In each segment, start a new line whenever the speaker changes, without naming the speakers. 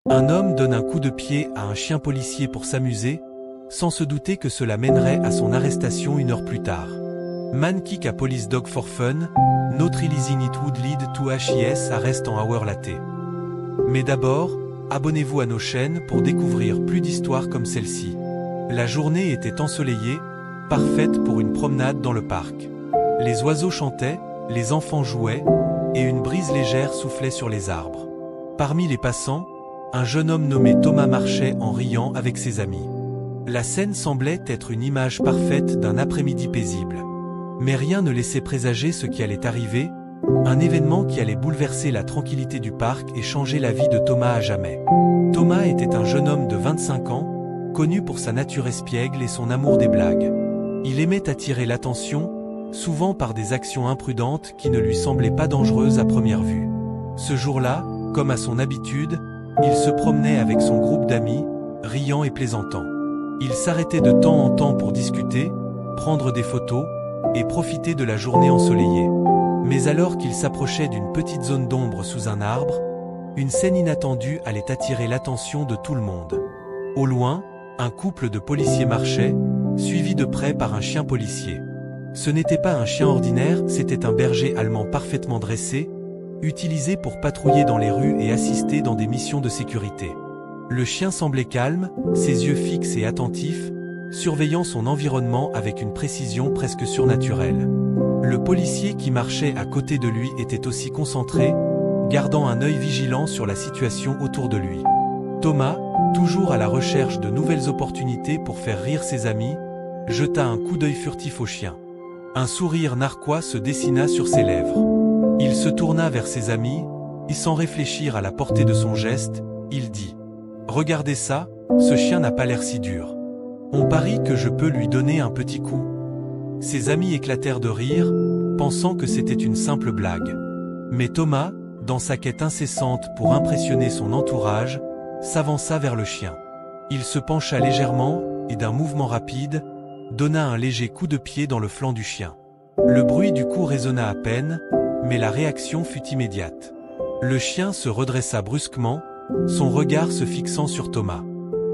Un homme donne un coup de pied à un chien policier pour s'amuser, sans se douter que cela mènerait à son arrestation 1 heure plus tard. Man kick a police dog for fun, not releasing it would lead to HIS arrest en hour latte. Mais d'abord, abonnez-vous à nos chaînes pour découvrir plus d'histoires comme celle-ci. La journée était ensoleillée, parfaite pour une promenade dans le parc. Les oiseaux chantaient, les enfants jouaient, et une brise légère soufflait sur les arbres. Parmi les passants, un jeune homme nommé Thomas marchait en riant avec ses amis. La scène semblait être une image parfaite d'un après-midi paisible. Mais rien ne laissait présager ce qui allait arriver, un événement qui allait bouleverser la tranquillité du parc et changer la vie de Thomas à jamais. Thomas était un jeune homme de 25 ans, connu pour sa nature espiègle et son amour des blagues. Il aimait attirer l'attention, souvent par des actions imprudentes qui ne lui semblaient pas dangereuses à première vue. Ce jour-là, comme à son habitude, il se promenait avec son groupe d'amis, riant et plaisantant. Il s'arrêtait de temps en temps pour discuter, prendre des photos, et profiter de la journée ensoleillée. Mais alors qu'il s'approchait d'une petite zone d'ombre sous un arbre, une scène inattendue allait attirer l'attention de tout le monde. Au loin, un couple de policiers marchait, suivi de près par un chien policier. Ce n'était pas un chien ordinaire, c'était un berger allemand parfaitement dressé, utilisé pour patrouiller dans les rues et assister dans des missions de sécurité. Le chien semblait calme, ses yeux fixes et attentifs, surveillant son environnement avec une précision presque surnaturelle. Le policier qui marchait à côté de lui était aussi concentré, gardant un œil vigilant sur la situation autour de lui. Thomas, toujours à la recherche de nouvelles opportunités pour faire rire ses amis, jeta un coup d'œil furtif au chien. Un sourire narquois se dessina sur ses lèvres. Il se tourna vers ses amis, et sans réfléchir à la portée de son geste, il dit « Regardez ça, ce chien n'a pas l'air si dur. On parie que je peux lui donner un petit coup. » Ses amis éclatèrent de rire, pensant que c'était une simple blague. Mais Thomas, dans sa quête incessante pour impressionner son entourage, s'avança vers le chien. Il se pencha légèrement, et d'un mouvement rapide, donna un léger coup de pied dans le flanc du chien. Le bruit du coup résonna à peine, mais la réaction fut immédiate. Le chien se redressa brusquement, son regard se fixant sur Thomas.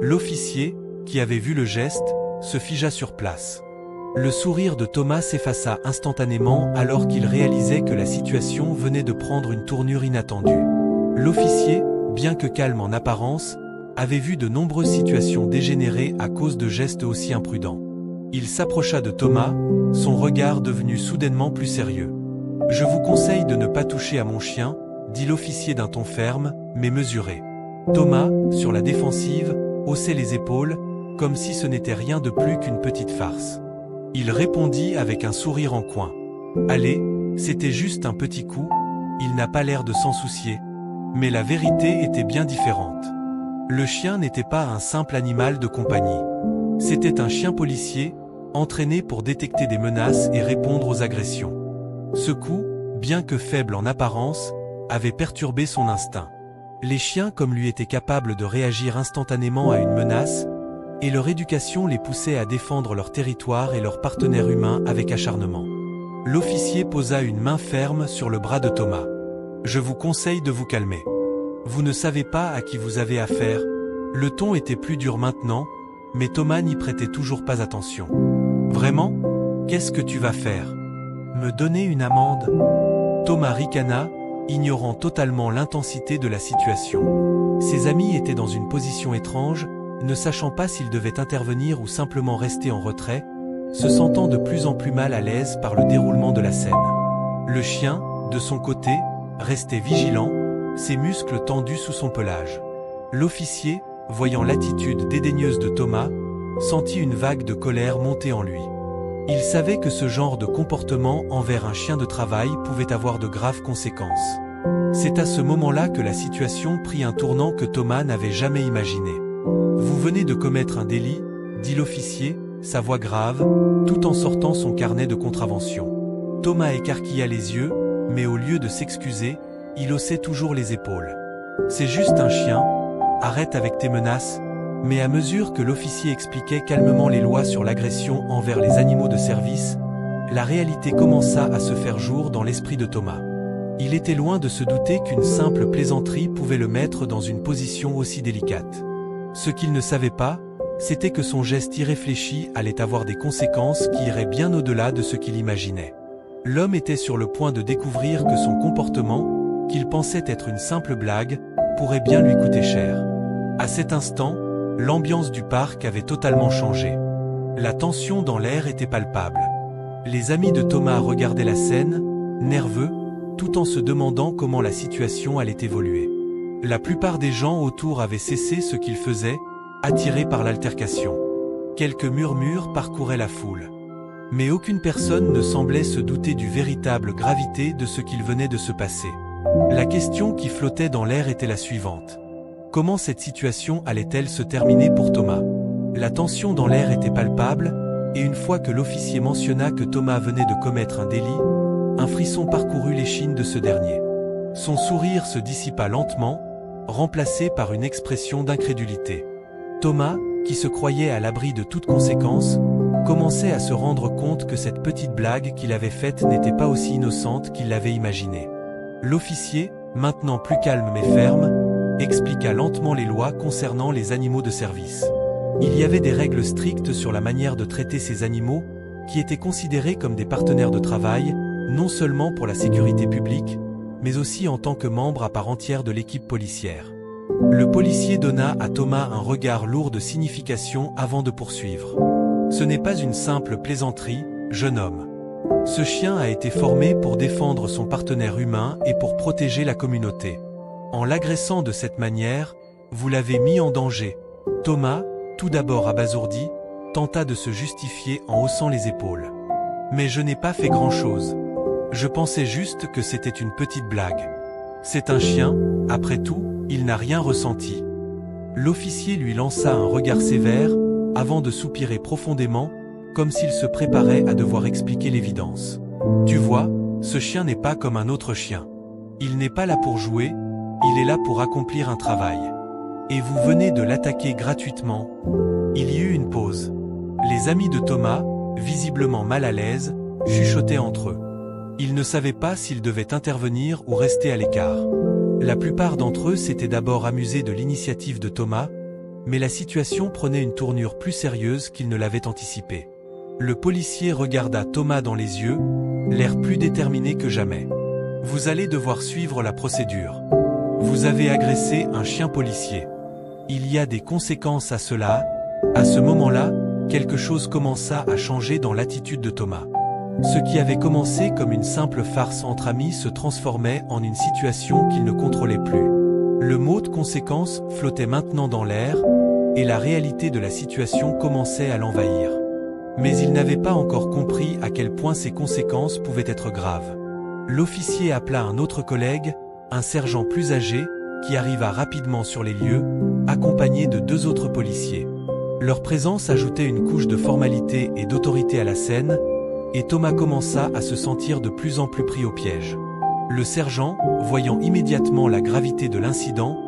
L'officier, qui avait vu le geste, se figea sur place. Le sourire de Thomas s'effaça instantanément alors qu'il réalisait que la situation venait de prendre une tournure inattendue. L'officier, bien que calme en apparence, avait vu de nombreuses situations dégénérer à cause de gestes aussi imprudents. Il s'approcha de Thomas, son regard devenu soudainement plus sérieux. « Je vous conseille de ne pas toucher à mon chien, » dit l'officier d'un ton ferme, mais mesuré. Thomas, sur la défensive, haussait les épaules, comme si ce n'était rien de plus qu'une petite farce. Il répondit avec un sourire en coin. « Allez, c'était juste un petit coup, il n'a pas l'air de s'en soucier. » Mais la vérité était bien différente. Le chien n'était pas un simple animal de compagnie. C'était un chien policier, entraîné pour détecter des menaces et répondre aux agressions. Ce coup, bien que faible en apparence, avait perturbé son instinct. Les chiens comme lui étaient capables de réagir instantanément à une menace, et leur éducation les poussait à défendre leur territoire et leurs partenaires humains avec acharnement. L'officier posa une main ferme sur le bras de Thomas. « Je vous conseille de vous calmer. Vous ne savez pas à qui vous avez affaire. » Le ton était plus dur maintenant, mais Thomas n'y prêtait toujours pas attention. « Vraiment ? Qu'est-ce que tu vas faire ? Me donner une amende ?» Thomas ricana, ignorant totalement l'intensité de la situation. Ses amis étaient dans une position étrange, ne sachant pas s'ils devaient intervenir ou simplement rester en retrait, se sentant de plus en plus mal à l'aise par le déroulement de la scène. Le chien, de son côté, restait vigilant, ses muscles tendus sous son pelage. L'officier, voyant l'attitude dédaigneuse de Thomas, sentit une vague de colère monter en lui. Il savait que ce genre de comportement envers un chien de travail pouvait avoir de graves conséquences. C'est à ce moment-là que la situation prit un tournant que Thomas n'avait jamais imaginé. « Vous venez de commettre un délit, » dit l'officier, sa voix grave, tout en sortant son carnet de contravention. Thomas écarquilla les yeux, mais au lieu de s'excuser, il haussait toujours les épaules. « C'est juste un chien, arrête avec tes menaces. » Mais à mesure que l'officier expliquait calmement les lois sur l'agression envers les animaux de service, la réalité commença à se faire jour dans l'esprit de Thomas. Il était loin de se douter qu'une simple plaisanterie pouvait le mettre dans une position aussi délicate. Ce qu'il ne savait pas, c'était que son geste irréfléchi allait avoir des conséquences qui iraient bien au-delà de ce qu'il imaginait. L'homme était sur le point de découvrir que son comportement, qu'il pensait être une simple blague, pourrait bien lui coûter cher. À cet instant, l'ambiance du parc avait totalement changé. La tension dans l'air était palpable. Les amis de Thomas regardaient la scène, nerveux, tout en se demandant comment la situation allait évoluer. La plupart des gens autour avaient cessé ce qu'ils faisaient, attirés par l'altercation. Quelques murmures parcouraient la foule. Mais aucune personne ne semblait se douter du véritable gravité de ce qu'il venait de se passer. La question qui flottait dans l'air était la suivante. Comment cette situation allait-elle se terminer pour Thomas? La tension dans l'air était palpable, et une fois que l'officier mentionna que Thomas venait de commettre un délit, un frisson parcourut l'échine de ce dernier. Son sourire se dissipa lentement, remplacé par une expression d'incrédulité. Thomas, qui se croyait à l'abri de toute conséquence, commençait à se rendre compte que cette petite blague qu'il avait faite n'était pas aussi innocente qu'il l'avait imaginée. L'officier, maintenant plus calme mais ferme, expliqua lentement les lois concernant les animaux de service. Il y avait des règles strictes sur la manière de traiter ces animaux, qui étaient considérés comme des partenaires de travail, non seulement pour la sécurité publique, mais aussi en tant que membre à part entière de l'équipe policière. Le policier donna à Thomas un regard lourd de signification avant de poursuivre. Ce n'est pas une simple plaisanterie, jeune homme. Ce chien a été formé pour défendre son partenaire humain et pour protéger la communauté. En l'agressant de cette manière, vous l'avez mis en danger. Thomas, tout d'abord abasourdi, tenta de se justifier en haussant les épaules. Mais je n'ai pas fait grand-chose. Je pensais juste que c'était une petite blague. C'est un chien, après tout, il n'a rien ressenti. L'officier lui lança un regard sévère, avant de soupirer profondément, comme s'il se préparait à devoir expliquer l'évidence. Tu vois, ce chien n'est pas comme un autre chien. Il n'est pas là pour jouer, il est là pour accomplir un travail. Et vous venez de l'attaquer gratuitement. Il y eut une pause. Les amis de Thomas, visiblement mal à l'aise, chuchotaient entre eux. Ils ne savaient pas s'ils devaient intervenir ou rester à l'écart. La plupart d'entre eux s'étaient d'abord amusés de l'initiative de Thomas, mais la situation prenait une tournure plus sérieuse qu'ils ne l'avaient anticipé. Le policier regarda Thomas dans les yeux, l'air plus déterminé que jamais. « Vous allez devoir suivre la procédure. Vous avez agressé un chien policier. Il y a des conséquences à cela. » À ce moment-là, quelque chose commença à changer dans l'attitude de Thomas. Ce qui avait commencé comme une simple farce entre amis se transformait en une situation qu'il ne contrôlait plus. Le mot de conséquence flottait maintenant dans l'air, et la réalité de la situation commençait à l'envahir. Mais il n'avait pas encore compris à quel point ces conséquences pouvaient être graves. L'officier appela un autre collègue, un sergent plus âgé, qui arriva rapidement sur les lieux, accompagné de 2 autres policiers. Leur présence ajoutait une couche de formalité et d'autorité à la scène, et Thomas commença à se sentir de plus en plus pris au piège. Le sergent, voyant immédiatement la gravité de l'incident,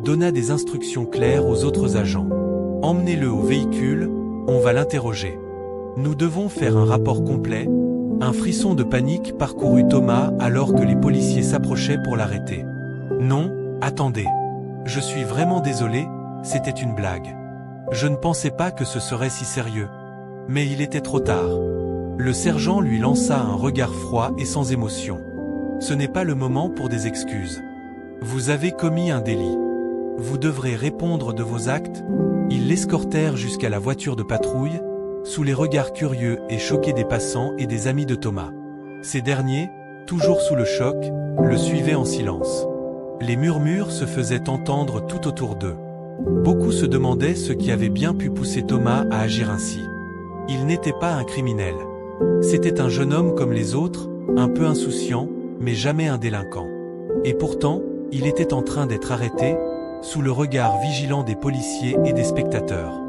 donna des instructions claires aux autres agents. « Emmenez-le au véhicule, on va l'interroger. Nous devons faire un rapport complet. » Un frisson de panique parcourut Thomas alors que les policiers s'approchaient pour l'arrêter. « Non, attendez. Je suis vraiment désolé, c'était une blague. Je ne pensais pas que ce serait si sérieux. » Mais il était trop tard. Le sergent lui lança un regard froid et sans émotion. « Ce n'est pas le moment pour des excuses. Vous avez commis un délit. Vous devrez répondre de vos actes. » Ils l'escortèrent jusqu'à la voiture de patrouille, sous les regards curieux et choqués des passants et des amis de Thomas. Ces derniers, toujours sous le choc, le suivaient en silence. Les murmures se faisaient entendre tout autour d'eux. Beaucoup se demandaient ce qui avait bien pu pousser Thomas à agir ainsi. Il n'était pas un criminel. C'était un jeune homme comme les autres, un peu insouciant, mais jamais un délinquant. Et pourtant, il était en train d'être arrêté, sous le regard vigilant des policiers et des spectateurs.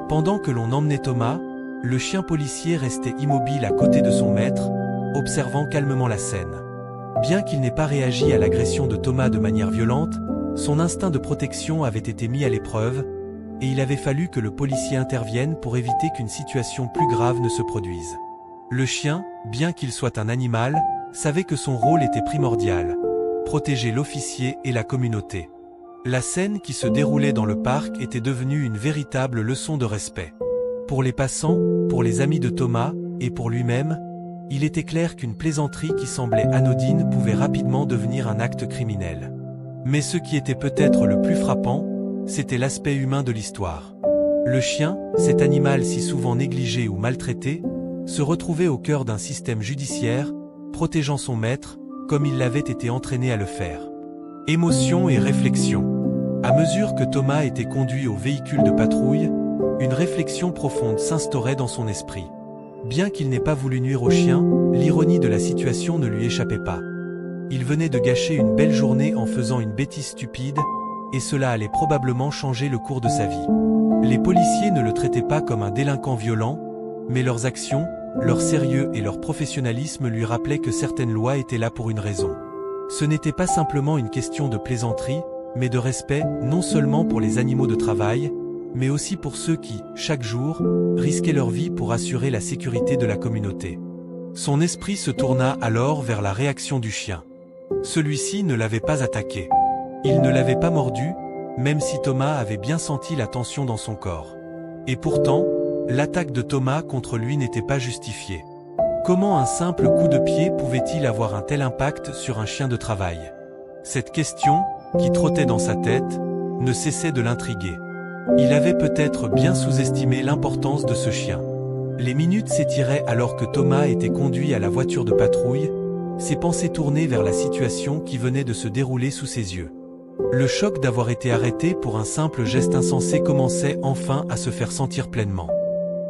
Pendant que l'on emmenait Thomas, le chien policier restait immobile à côté de son maître, observant calmement la scène. Bien qu'il n'ait pas réagi à l'agression de Thomas de manière violente, son instinct de protection avait été mis à l'épreuve, et il avait fallu que le policier intervienne pour éviter qu'une situation plus grave ne se produise. Le chien, bien qu'il soit un animal, savait que son rôle était primordial, protéger l'officier et la communauté. La scène qui se déroulait dans le parc était devenue une véritable leçon de respect. Pour les passants, pour les amis de Thomas, et pour lui-même, il était clair qu'une plaisanterie qui semblait anodine pouvait rapidement devenir un acte criminel. Mais ce qui était peut-être le plus frappant, c'était l'aspect humain de l'histoire. Le chien, cet animal si souvent négligé ou maltraité, se retrouvait au cœur d'un système judiciaire, protégeant son maître, comme il l'avait été entraîné à le faire. Émotion et réflexion. À mesure que Thomas était conduit au véhicule de patrouille, une réflexion profonde s'instaurait dans son esprit. Bien qu'il n'ait pas voulu nuire au chien, l'ironie de la situation ne lui échappait pas. Il venait de gâcher une belle journée en faisant une bêtise stupide, et cela allait probablement changer le cours de sa vie. Les policiers ne le traitaient pas comme un délinquant violent, mais leurs actions, leur sérieux et leur professionnalisme lui rappelaient que certaines lois étaient là pour une raison. Ce n'était pas simplement une question de plaisanterie, mais de respect, non seulement pour les animaux de travail, mais aussi pour ceux qui, chaque jour, risquaient leur vie pour assurer la sécurité de la communauté. Son esprit se tourna alors vers la réaction du chien. Celui-ci ne l'avait pas attaqué. Il ne l'avait pas mordu, même si Thomas avait bien senti la tension dans son corps. Et pourtant, l'attaque de Thomas contre lui n'était pas justifiée. Comment un simple coup de pied pouvait-il avoir un tel impact sur un chien de travail? Cette question, qui trottait dans sa tête, ne cessait de l'intriguer. Il avait peut-être bien sous-estimé l'importance de ce chien. Les minutes s'étiraient alors que Thomas était conduit à la voiture de patrouille, ses pensées tournées vers la situation qui venait de se dérouler sous ses yeux. Le choc d'avoir été arrêté pour un simple geste insensé commençait enfin à se faire sentir pleinement.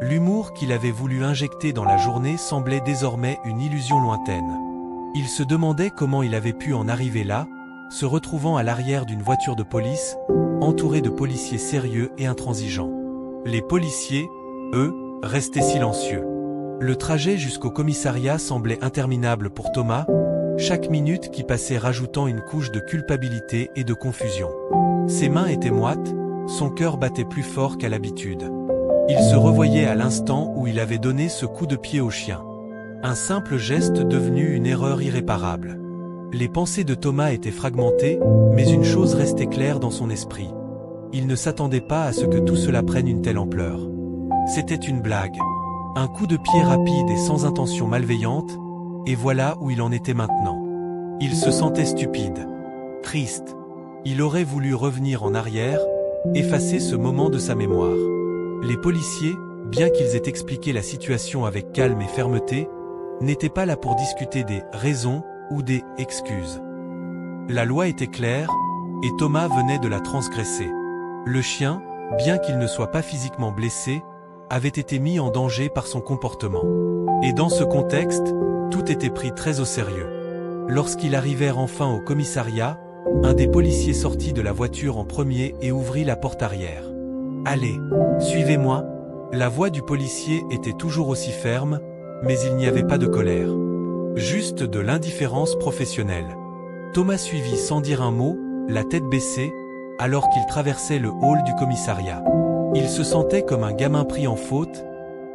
L'humour qu'il avait voulu injecter dans la journée semblait désormais une illusion lointaine. Il se demandait comment il avait pu en arriver là, se retrouvant à l'arrière d'une voiture de police, entouré de policiers sérieux et intransigeants. Les policiers, eux, restaient silencieux. Le trajet jusqu'au commissariat semblait interminable pour Thomas, chaque minute qui passait rajoutant une couche de culpabilité et de confusion. Ses mains étaient moites, son cœur battait plus fort qu'à l'habitude. Il se revoyait à l'instant où il avait donné ce coup de pied au chien. Un simple geste devenu une erreur irréparable. Les pensées de Thomas étaient fragmentées, mais une chose restait claire dans son esprit. Il ne s'attendait pas à ce que tout cela prenne une telle ampleur. C'était une blague. Un coup de pied rapide et sans intention malveillante, et voilà où il en était maintenant. Il se sentait stupide, triste. Il aurait voulu revenir en arrière, effacer ce moment de sa mémoire. Les policiers, bien qu'ils aient expliqué la situation avec calme et fermeté, n'étaient pas là pour discuter des raisons ou des excuses. La loi était claire, et Thomas venait de la transgresser. Le chien, bien qu'il ne soit pas physiquement blessé, avait été mis en danger par son comportement. Et dans ce contexte, tout était pris très au sérieux. Lorsqu'ils arrivèrent enfin au commissariat, un des policiers sortit de la voiture en premier et ouvrit la porte arrière. « Allez, suivez-moi » La voix du policier était toujours aussi ferme, mais il n'y avait pas de colère. Juste de l'indifférence professionnelle. Thomas suivit sans dire un mot, la tête baissée, alors qu'il traversait le hall du commissariat. Il se sentait comme un gamin pris en faute,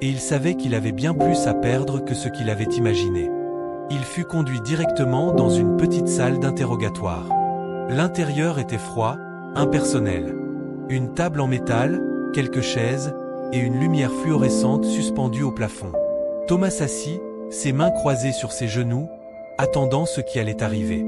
et il savait qu'il avait bien plus à perdre que ce qu'il avait imaginé. Il fut conduit directement dans une petite salle d'interrogatoire. L'intérieur était froid, impersonnel. Une table en métal, quelques chaises, et une lumière fluorescente suspendue au plafond. Thomas s'assit, ses mains croisées sur ses genoux, attendant ce qui allait arriver.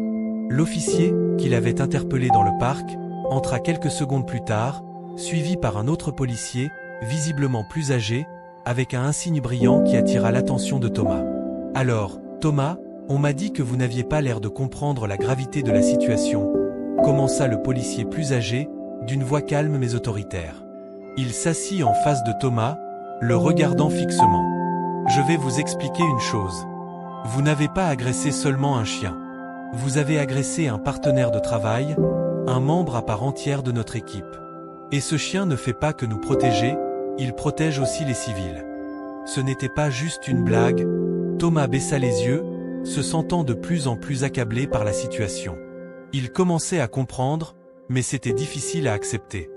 L'officier, qui l'avait interpellé dans le parc, entra quelques secondes plus tard, suivi par un autre policier, visiblement plus âgé, avec un insigne brillant qui attira l'attention de Thomas. « Alors, Thomas, on m'a dit que vous n'aviez pas l'air de comprendre la gravité de la situation, » commença le policier plus âgé, d'une voix calme mais autoritaire. Il s'assit en face de Thomas, le regardant fixement. « Je vais vous expliquer une chose. Vous n'avez pas agressé seulement un chien. Vous avez agressé un partenaire de travail, un membre à part entière de notre équipe. Et ce chien ne fait pas que nous protéger, il protège aussi les civils. Ce n'était pas juste une blague. » Thomas baissa les yeux, se sentant de plus en plus accablé par la situation. Il commençait à comprendre, mais c'était difficile à accepter.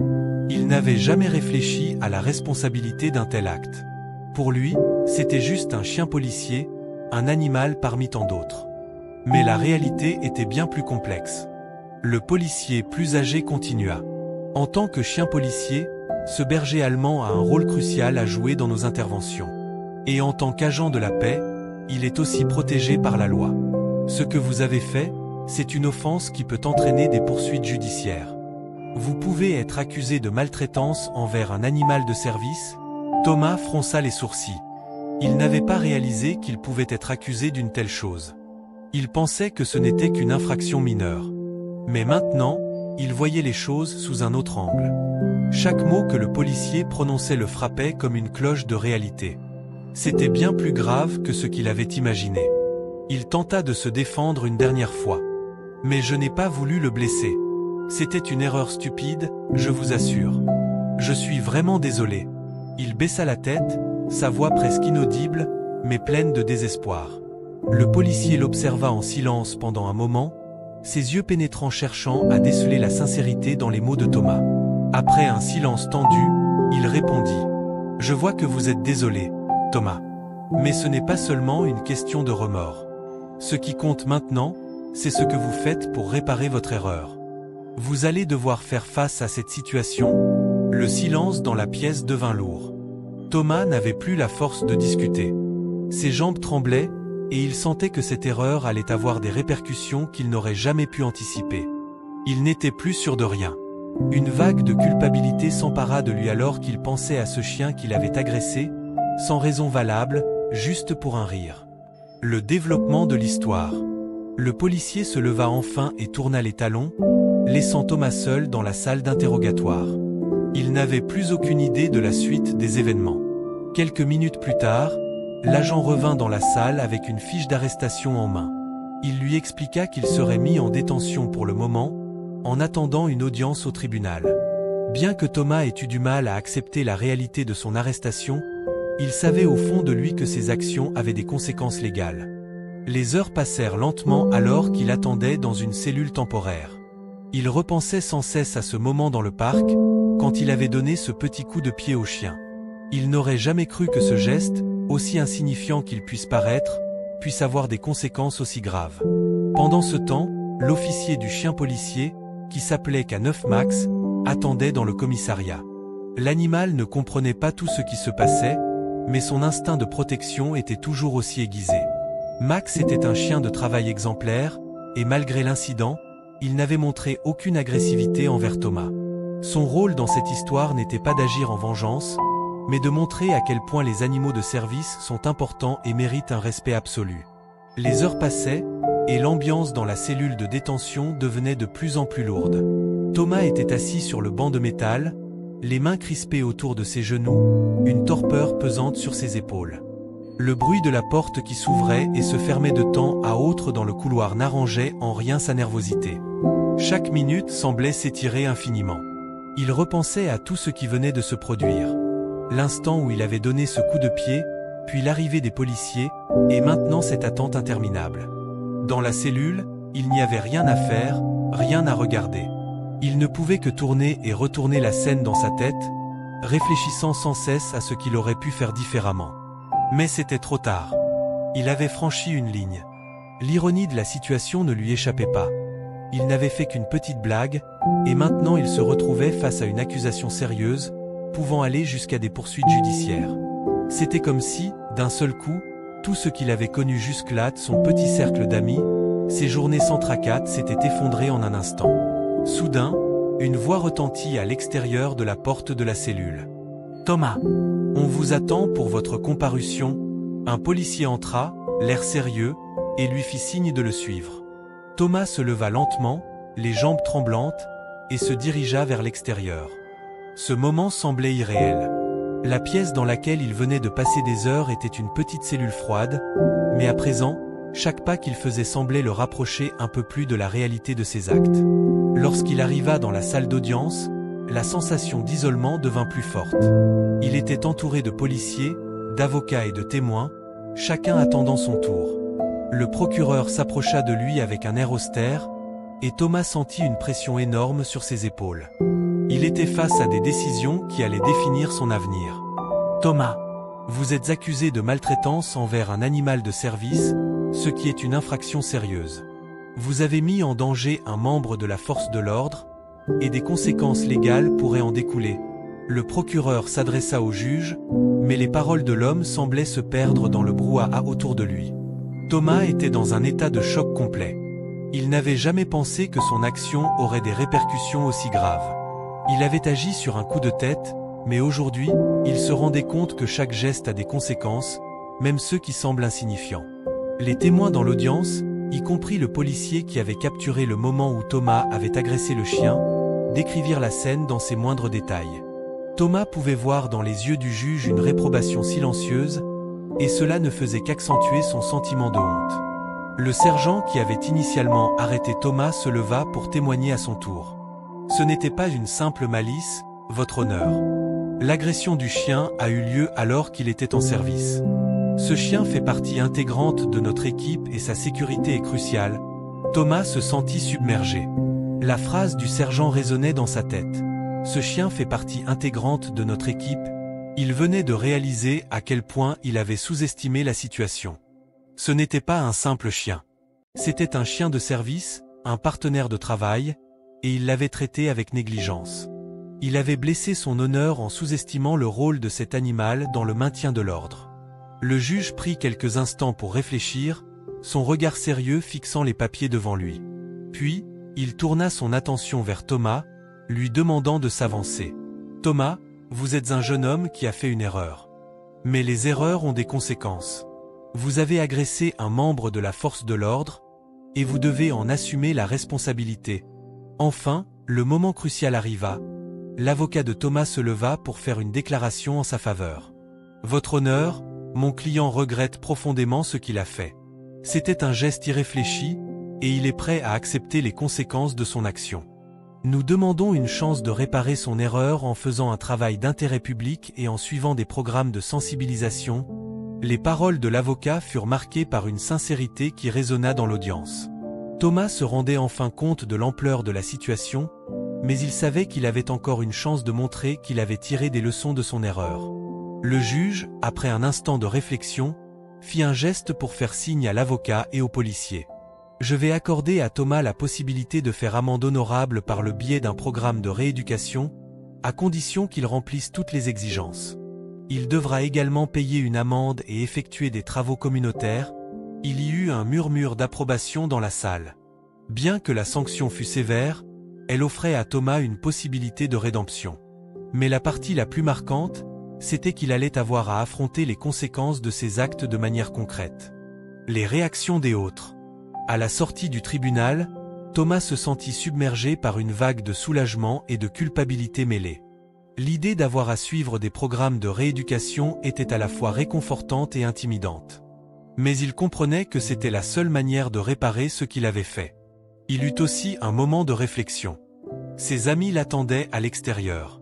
Il n'avait jamais réfléchi à la responsabilité d'un tel acte. Pour lui, c'était juste un chien policier, un animal parmi tant d'autres. Mais la réalité était bien plus complexe. Le policier plus âgé continua. En tant que chien policier, ce berger allemand a un rôle crucial à jouer dans nos interventions. Et en tant qu'agent de la paix, il est aussi protégé par la loi. Ce que vous avez fait, c'est une offense qui peut entraîner des poursuites judiciaires. Vous pouvez être accusé de maltraitance envers un animal de service. Thomas fronça les sourcils. Il n'avait pas réalisé qu'il pouvait être accusé d'une telle chose. Il pensait que ce n'était qu'une infraction mineure. Mais maintenant, il voyait les choses sous un autre angle. Chaque mot que le policier prononçait le frappait comme une cloche de réalité. C'était bien plus grave que ce qu'il avait imaginé. Il tenta de se défendre une dernière fois. Mais je n'ai pas voulu le blesser. C'était une erreur stupide, je vous assure. Je suis vraiment désolé. Il baissa la tête, sa voix presque inaudible, mais pleine de désespoir. Le policier l'observa en silence pendant un moment, ses yeux pénétrants cherchant à déceler la sincérité dans les mots de Thomas. Après un silence tendu, il répondit. « Je vois que vous êtes désolé, Thomas. Mais ce n'est pas seulement une question de remords. Ce qui compte maintenant, c'est ce que vous faites pour réparer votre erreur. Vous allez devoir faire face à cette situation. » Le silence dans la pièce devint lourd. Thomas n'avait plus la force de discuter. Ses jambes tremblaient, et il sentait que cette erreur allait avoir des répercussions qu'il n'aurait jamais pu anticiper. Il n'était plus sûr de rien. Une vague de culpabilité s'empara de lui alors qu'il pensait à ce chien qu'il avait agressé, sans raison valable, juste pour un rire. Le développement de l'histoire. Le policier se leva enfin et tourna les talons, laissant Thomas seul dans la salle d'interrogatoire. Il n'avait plus aucune idée de la suite des événements. Quelques minutes plus tard, l'agent revint dans la salle avec une fiche d'arrestation en main. Il lui expliqua qu'il serait mis en détention pour le moment, en attendant une audience au tribunal. Bien que Thomas ait eu du mal à accepter la réalité de son arrestation, il savait au fond de lui que ses actions avaient des conséquences légales. Les heures passèrent lentement alors qu'il attendait dans une cellule temporaire. Il repensait sans cesse à ce moment dans le parc, quand il avait donné ce petit coup de pied au chien. Il n'aurait jamais cru que ce geste, aussi insignifiant qu'il puisse paraître, puisse avoir des conséquences aussi graves. Pendant ce temps, l'officier du chien policier, qui s'appelait K9 Max, attendait dans le commissariat. L'animal ne comprenait pas tout ce qui se passait, mais son instinct de protection était toujours aussi aiguisé. Max était un chien de travail exemplaire, et malgré l'incident, il n'avait montré aucune agressivité envers Thomas. Son rôle dans cette histoire n'était pas d'agir en vengeance, mais de montrer à quel point les animaux de service sont importants et méritent un respect absolu. Les heures passaient, et l'ambiance dans la cellule de détention devenait de plus en plus lourde. Thomas était assis sur le banc de métal, les mains crispées autour de ses genoux, une torpeur pesante sur ses épaules. Le bruit de la porte qui s'ouvrait et se fermait de temps à autre dans le couloir n'arrangeait en rien sa nervosité. Chaque minute semblait s'étirer infiniment. Il repensait à tout ce qui venait de se produire. L'instant où il avait donné ce coup de pied, puis l'arrivée des policiers, et maintenant cette attente interminable. Dans la cellule, il n'y avait rien à faire, rien à regarder. Il ne pouvait que tourner et retourner la scène dans sa tête, réfléchissant sans cesse à ce qu'il aurait pu faire différemment. Mais c'était trop tard. Il avait franchi une ligne. L'ironie de la situation ne lui échappait pas. Il n'avait fait qu'une petite blague, et maintenant il se retrouvait face à une accusation sérieuse, pouvant aller jusqu'à des poursuites judiciaires. C'était comme si, d'un seul coup, tout ce qu'il avait connu jusque-là de son petit cercle d'amis, ses journées sans tracas s'étaient effondrées en un instant. Soudain, une voix retentit à l'extérieur de la porte de la cellule. « Thomas, on vous attend pour votre comparution. » Un policier entra, l'air sérieux, et lui fit signe de le suivre. Thomas se leva lentement, les jambes tremblantes, et se dirigea vers l'extérieur. Ce moment semblait irréel. La pièce dans laquelle il venait de passer des heures était une petite cellule froide, mais à présent, chaque pas qu'il faisait semblait le rapprocher un peu plus de la réalité de ses actes. Lorsqu'il arriva dans la salle d'audience, la sensation d'isolement devint plus forte. Il était entouré de policiers, d'avocats et de témoins, chacun attendant son tour. Le procureur s'approcha de lui avec un air austère, et Thomas sentit une pression énorme sur ses épaules. Il était face à des décisions qui allaient définir son avenir. « Thomas, vous êtes accusé de maltraitance envers un animal de service, ce qui est une infraction sérieuse. Vous avez mis en danger un membre de la force de l'ordre, et des conséquences légales pourraient en découler. Le procureur s'adressa au juge, mais les paroles de l'homme semblaient se perdre dans le brouhaha autour de lui. Thomas était dans un état de choc complet. Il n'avait jamais pensé que son action aurait des répercussions aussi graves. Il avait agi sur un coup de tête, mais aujourd'hui, il se rendait compte que chaque geste a des conséquences, même ceux qui semblent insignifiants. Les témoins dans l'audience, y compris le policier qui avait capturé le moment où Thomas avait agressé le chien, décrivirent la scène dans ses moindres détails. Thomas pouvait voir dans les yeux du juge une réprobation silencieuse, et cela ne faisait qu'accentuer son sentiment de honte. Le sergent qui avait initialement arrêté Thomas se leva pour témoigner à son tour. Ce n'était pas une simple malice, votre honneur. L'agression du chien a eu lieu alors qu'il était en service. Ce chien fait partie intégrante de notre équipe et sa sécurité est cruciale. Thomas se sentit submergé. La phrase du sergent résonnait dans sa tête. Ce chien fait partie intégrante de notre équipe. Il venait de réaliser à quel point il avait sous-estimé la situation. Ce n'était pas un simple chien. C'était un chien de service, un partenaire de travail, et il l'avait traité avec négligence. Il avait blessé son honneur en sous-estimant le rôle de cet animal dans le maintien de l'ordre. Le juge prit quelques instants pour réfléchir, son regard sérieux fixant les papiers devant lui. Puis, il tourna son attention vers Thomas, lui demandant de s'avancer. « Thomas, vous êtes un jeune homme qui a fait une erreur. Mais les erreurs ont des conséquences. Vous avez agressé un membre de la force de l'ordre, et vous devez en assumer la responsabilité. » Enfin, le moment crucial arriva. L'avocat de Thomas se leva pour faire une déclaration en sa faveur. « Votre honneur, mon client regrette profondément ce qu'il a fait. C'était un geste irréfléchi, et il est prêt à accepter les conséquences de son action. Nous demandons une chance de réparer son erreur en faisant un travail d'intérêt public et en suivant des programmes de sensibilisation. » Les paroles de l'avocat furent marquées par une sincérité qui résonna dans l'audience. Thomas se rendait enfin compte de l'ampleur de la situation, mais il savait qu'il avait encore une chance de montrer qu'il avait tiré des leçons de son erreur. Le juge, après un instant de réflexion, fit un geste pour faire signe à l'avocat et au policier. « Je vais accorder à Thomas la possibilité de faire amende honorable par le biais d'un programme de rééducation, à condition qu'il remplisse toutes les exigences. Il devra également payer une amende et effectuer des travaux communautaires. » Il y eut un murmure d'approbation dans la salle. Bien que la sanction fût sévère, elle offrait à Thomas une possibilité de rédemption. Mais la partie la plus marquante, c'était qu'il allait avoir à affronter les conséquences de ses actes de manière concrète. Les réactions des autres. À la sortie du tribunal, Thomas se sentit submergé par une vague de soulagement et de culpabilité mêlée. L'idée d'avoir à suivre des programmes de rééducation était à la fois réconfortante et intimidante. Mais il comprenait que c'était la seule manière de réparer ce qu'il avait fait. Il eut aussi un moment de réflexion. Ses amis l'attendaient à l'extérieur.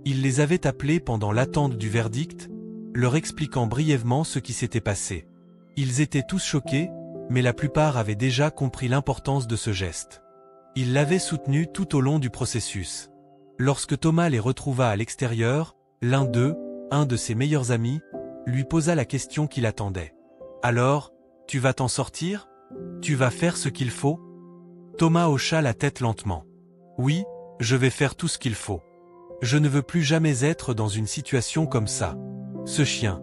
Il les avait appelés pendant l'attente du verdict, leur expliquant brièvement ce qui s'était passé. Ils étaient tous choqués, mais la plupart avaient déjà compris l'importance de ce geste. Ils l'avaient soutenu tout au long du processus. Lorsque Thomas les retrouva à l'extérieur, l'un d'eux, un de ses meilleurs amis, lui posa la question qui l'attendait. « Alors, tu vas t'en sortir? Tu vas faire ce qu'il faut ?» Thomas hocha la tête lentement. « Oui, je vais faire tout ce qu'il faut. Je ne veux plus jamais être dans une situation comme ça. Ce chien.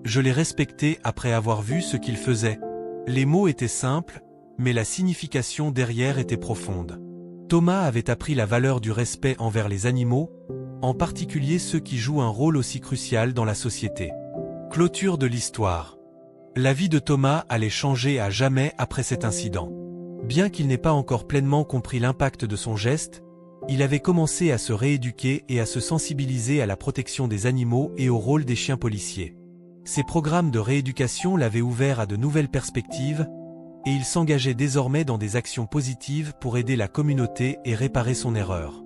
Je l'ai respecté après avoir vu ce qu'il faisait. » Les mots étaient simples, mais la signification derrière était profonde. Thomas avait appris la valeur du respect envers les animaux, en particulier ceux qui jouent un rôle aussi crucial dans la société. Clôture de l'histoire. La vie de Thomas allait changer à jamais après cet incident. Bien qu'il n'ait pas encore pleinement compris l'impact de son geste, il avait commencé à se rééduquer et à se sensibiliser à la protection des animaux et au rôle des chiens policiers. Ces programmes de rééducation l'avaient ouvert à de nouvelles perspectives, et il s'engageait désormais dans des actions positives pour aider la communauté et réparer son erreur.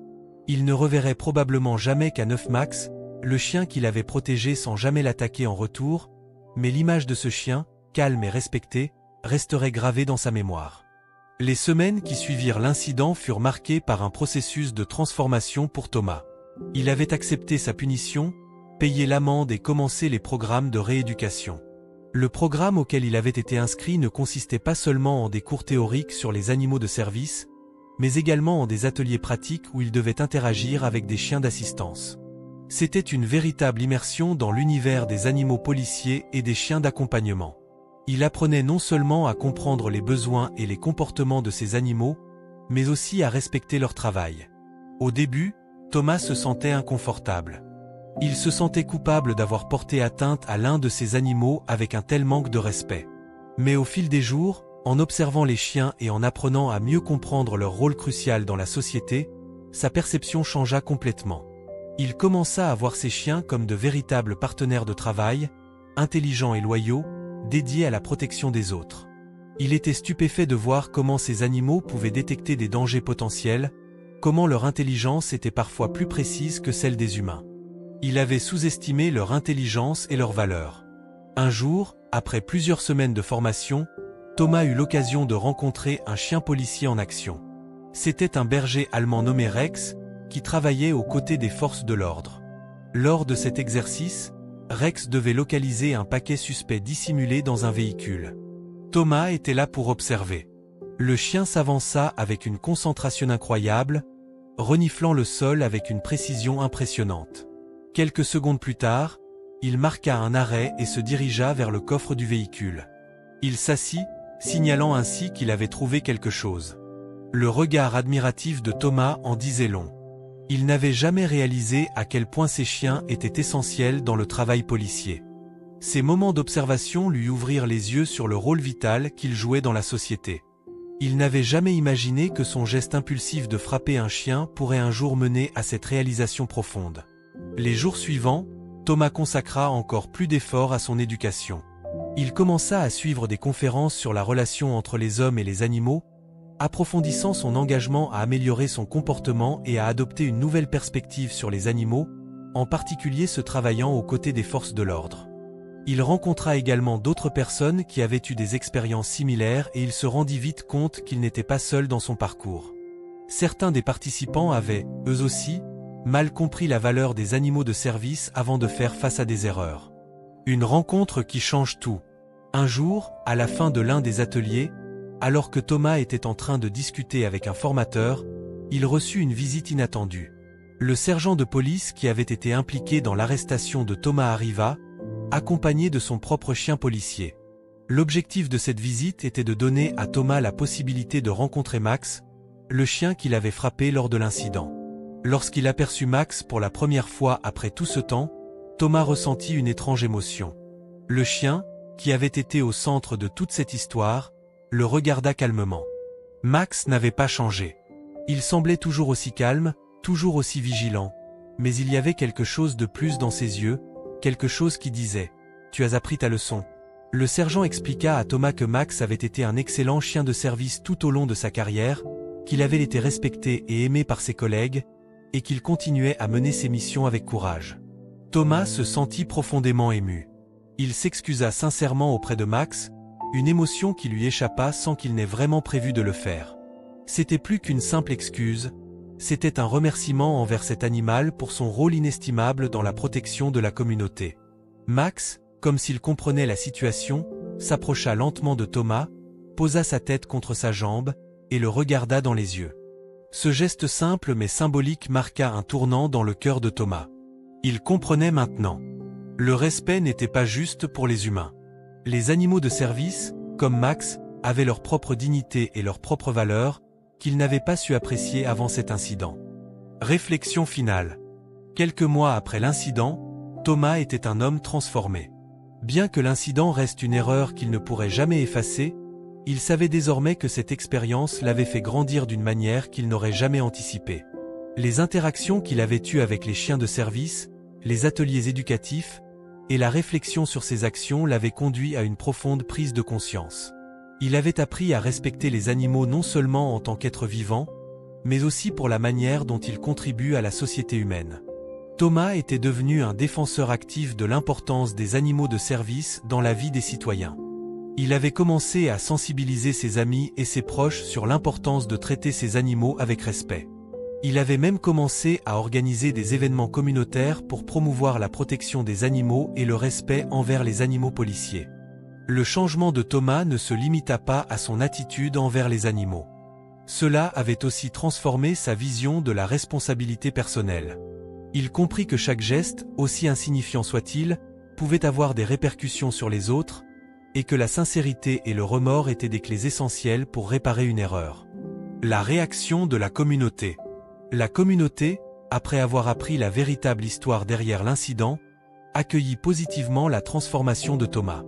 Il ne reverrait probablement jamais qu'à 9 Max, le chien qu'il avait protégé sans jamais l'attaquer en retour, mais l'image de ce chien, calme et respecté, resterait gravée dans sa mémoire. Les semaines qui suivirent l'incident furent marquées par un processus de transformation pour Thomas. Il avait accepté sa punition, payé l'amende et commencé les programmes de rééducation. Le programme auquel il avait été inscrit ne consistait pas seulement en des cours théoriques sur les animaux de service, mais également en des ateliers pratiques où il devait interagir avec des chiens d'assistance. C'était une véritable immersion dans l'univers des animaux policiers et des chiens d'accompagnement. Il apprenait non seulement à comprendre les besoins et les comportements de ces animaux, mais aussi à respecter leur travail. Au début, Thomas se sentait inconfortable. Il se sentait coupable d'avoir porté atteinte à l'un de ces animaux avec un tel manque de respect. Mais au fil des jours, en observant les chiens et en apprenant à mieux comprendre leur rôle crucial dans la société, sa perception changea complètement. Il commença à voir ces chiens comme de véritables partenaires de travail, intelligents et loyaux, dédiés à la protection des autres. Il était stupéfait de voir comment ces animaux pouvaient détecter des dangers potentiels, comment leur intelligence était parfois plus précise que celle des humains. Il avait sous-estimé leur intelligence et leur valeur. Un jour, après plusieurs semaines de formation, Thomas eut l'occasion de rencontrer un chien policier en action. C'était un berger allemand nommé Rex, qui travaillait aux côtés des forces de l'ordre. Lors de cet exercice, Rex devait localiser un paquet suspect dissimulé dans un véhicule. Thomas était là pour observer. Le chien s'avança avec une concentration incroyable, reniflant le sol avec une précision impressionnante. Quelques secondes plus tard, il marqua un arrêt et se dirigea vers le coffre du véhicule. Il s'assit, signalant ainsi qu'il avait trouvé quelque chose. Le regard admiratif de Thomas en disait long. Il n'avait jamais réalisé à quel point ces chiens étaient essentiels dans le travail policier. Ces moments d'observation lui ouvrirent les yeux sur le rôle vital qu'ils jouaient dans la société. Il n'avait jamais imaginé que son geste impulsif de frapper un chien pourrait un jour mener à cette réalisation profonde. Les jours suivants, Thomas consacra encore plus d'efforts à son éducation. Il commença à suivre des conférences sur la relation entre les hommes et les animaux, approfondissant son engagement à améliorer son comportement et à adopter une nouvelle perspective sur les animaux, en particulier ceux travaillant aux côtés des forces de l'ordre. Il rencontra également d'autres personnes qui avaient eu des expériences similaires et il se rendit vite compte qu'il n'était pas seul dans son parcours. Certains des participants avaient, eux aussi, mal compris la valeur des animaux de service avant de faire face à des erreurs. Une rencontre qui change tout. Un jour, à la fin de l'un des ateliers, alors que Thomas était en train de discuter avec un formateur, il reçut une visite inattendue. Le sergent de police qui avait été impliqué dans l'arrestation de Thomas arriva, accompagné de son propre chien policier. L'objectif de cette visite était de donner à Thomas la possibilité de rencontrer Max, le chien qu'il avait frappé lors de l'incident. Lorsqu'il aperçut Max pour la première fois après tout ce temps, Thomas ressentit une étrange émotion. Le chien, qui avait été au centre de toute cette histoire, le regarda calmement. Max n'avait pas changé. Il semblait toujours aussi calme, toujours aussi vigilant, mais il y avait quelque chose de plus dans ses yeux, quelque chose qui disait « Tu as appris ta leçon ». Le sergent expliqua à Thomas que Max avait été un excellent chien de service tout au long de sa carrière, qu'il avait été respecté et aimé par ses collègues, et qu'il continuait à mener ses missions avec courage. Thomas se sentit profondément ému. Il s'excusa sincèrement auprès de Max, une émotion qui lui échappa sans qu'il n'ait vraiment prévu de le faire. C'était plus qu'une simple excuse, c'était un remerciement envers cet animal pour son rôle inestimable dans la protection de la communauté. Max, comme s'il comprenait la situation, s'approcha lentement de Thomas, posa sa tête contre sa jambe, et le regarda dans les yeux. Ce geste simple mais symbolique marqua un tournant dans le cœur de Thomas. Il comprenait maintenant. Le respect n'était pas juste pour les humains. Les animaux de service, comme Max, avaient leur propre dignité et leur propre valeur, qu'il n'avait pas su apprécier avant cet incident. Réflexion finale. Quelques mois après l'incident, Thomas était un homme transformé. Bien que l'incident reste une erreur qu'il ne pourrait jamais effacer, il savait désormais que cette expérience l'avait fait grandir d'une manière qu'il n'aurait jamais anticipée. Les interactions qu'il avait eues avec les chiens de service, les ateliers éducatifs, et la réflexion sur ses actions l'avaient conduit à une profonde prise de conscience. Il avait appris à respecter les animaux non seulement en tant qu'êtres vivants, mais aussi pour la manière dont ils contribuent à la société humaine. Thomas était devenu un défenseur actif de l'importance des animaux de service dans la vie des citoyens. Il avait commencé à sensibiliser ses amis et ses proches sur l'importance de traiter ces animaux avec respect. Il avait même commencé à organiser des événements communautaires pour promouvoir la protection des animaux et le respect envers les animaux policiers. Le changement de Thomas ne se limita pas à son attitude envers les animaux. Cela avait aussi transformé sa vision de la responsabilité personnelle. Il comprit que chaque geste, aussi insignifiant soit-il, pouvait avoir des répercussions sur les autres, et que la sincérité et le remords étaient des clés essentielles pour réparer une erreur. La réaction de la communauté. La communauté, après avoir appris la véritable histoire derrière l'incident, accueillit positivement la transformation de Thomas.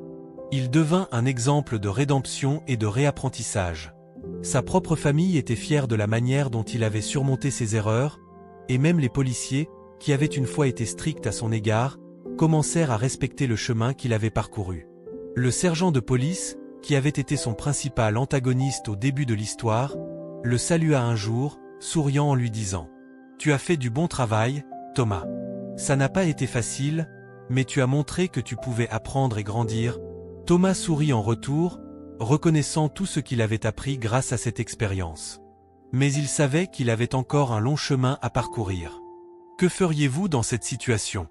Il devint un exemple de rédemption et de réapprentissage. Sa propre famille était fière de la manière dont il avait surmonté ses erreurs, et même les policiers, qui avaient une fois été stricts à son égard, commencèrent à respecter le chemin qu'il avait parcouru. Le sergent de police, qui avait été son principal antagoniste au début de l'histoire, le salua un jour, souriant en lui disant « Tu as fait du bon travail, Thomas. Ça n'a pas été facile, mais tu as montré que tu pouvais apprendre et grandir. » Thomas sourit en retour, reconnaissant tout ce qu'il avait appris grâce à cette expérience. Mais il savait qu'il avait encore un long chemin à parcourir. Que feriez-vous dans cette situation ?